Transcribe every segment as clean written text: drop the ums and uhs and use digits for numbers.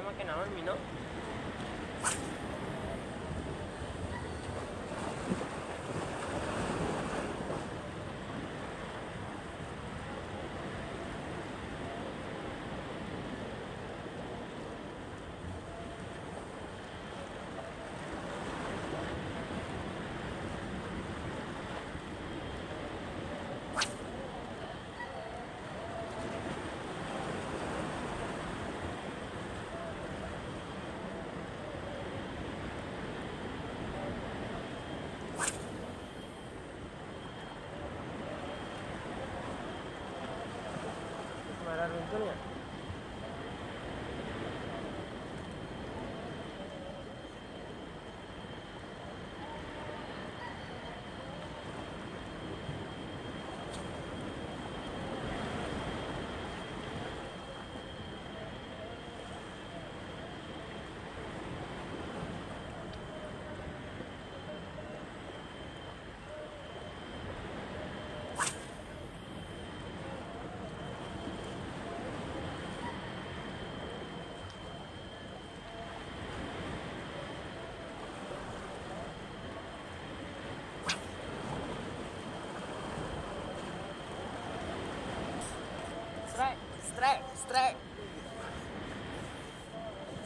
Makin naon Mino? Marah runtun ya?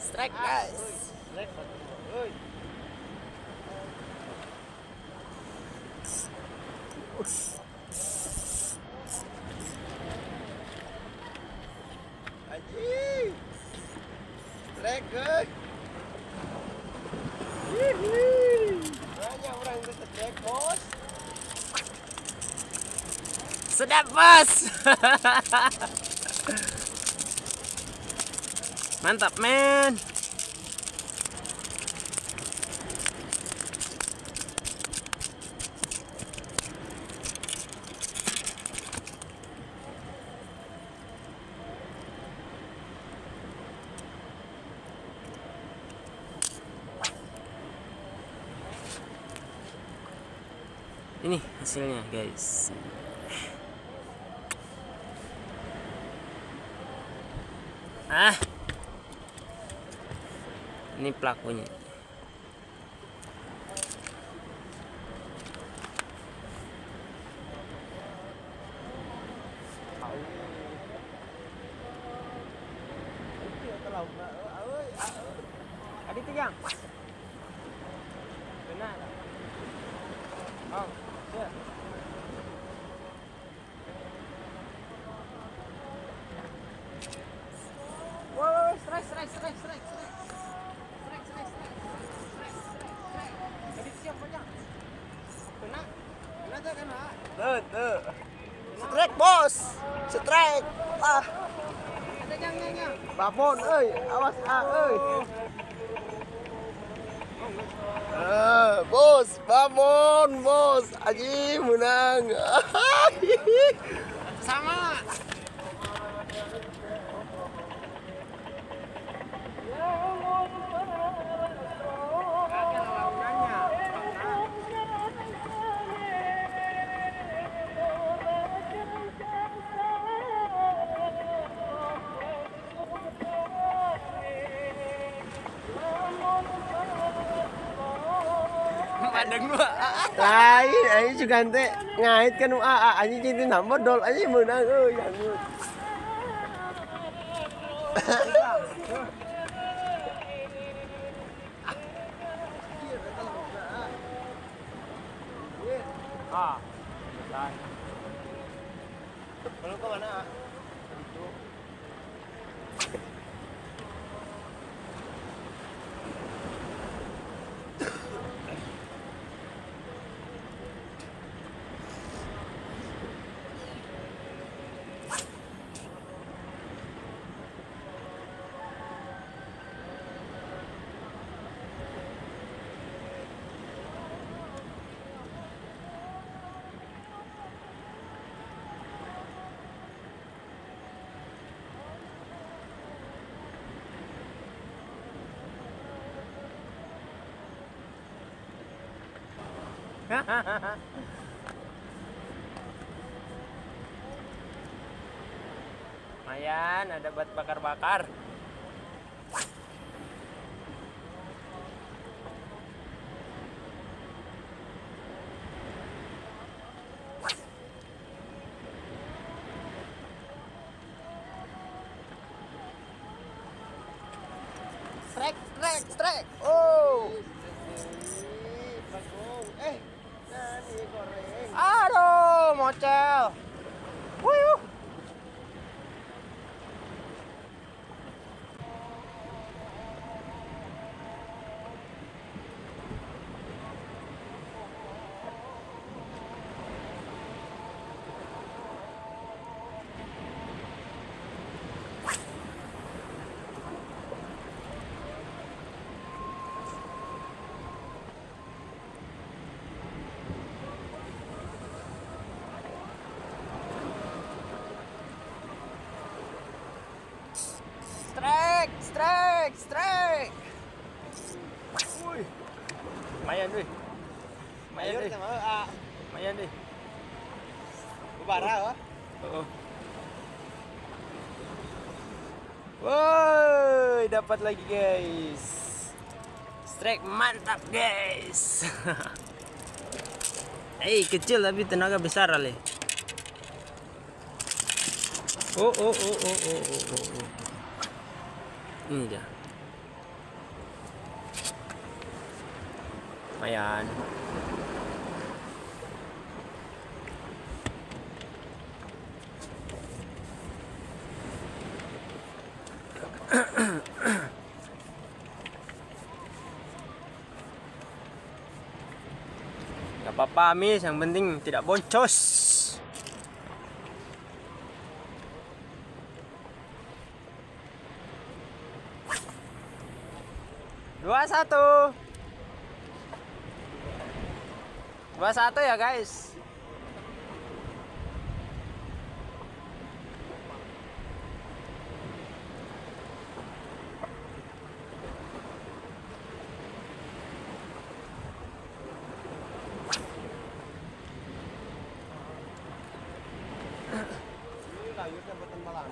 Strike guys. Anjing. Strike guys. Banyak orang yang strike bos. Sedap bos. Mantap men. Ini hasilnya guys. Ini pelakunya. Adik tiang. Benar. Oh, ya. Wow, strike. Adik tiang banyak. Kena tak kena? Tuh. Strike bos. Strike. Ada jangnya. Babon, awas euy. Bos, babon, bos. Aji menang. Sama. Đừng quá. Lain anjing juga ente ngait kan anjing cintin nambah dol anjing menang jangan. Ah. Belum ke mana? Lumayan, ada buat bakar-bakar. Strike. Oh. Nani goreng. Aduh, mocel. Wuyuh. Strike. Wih. Lumayan deh. Mayor sama Lumayan deh. Bara oh. Oh. Woi, dapat lagi guys. Strike mantap guys. Kecil tapi tenaga besar ale. Oh. Ini dia. Lumayan. Gak apa-apa Miss, yang penting tidak boncos. Dua satu ya guys. Ini kayu tempat malam.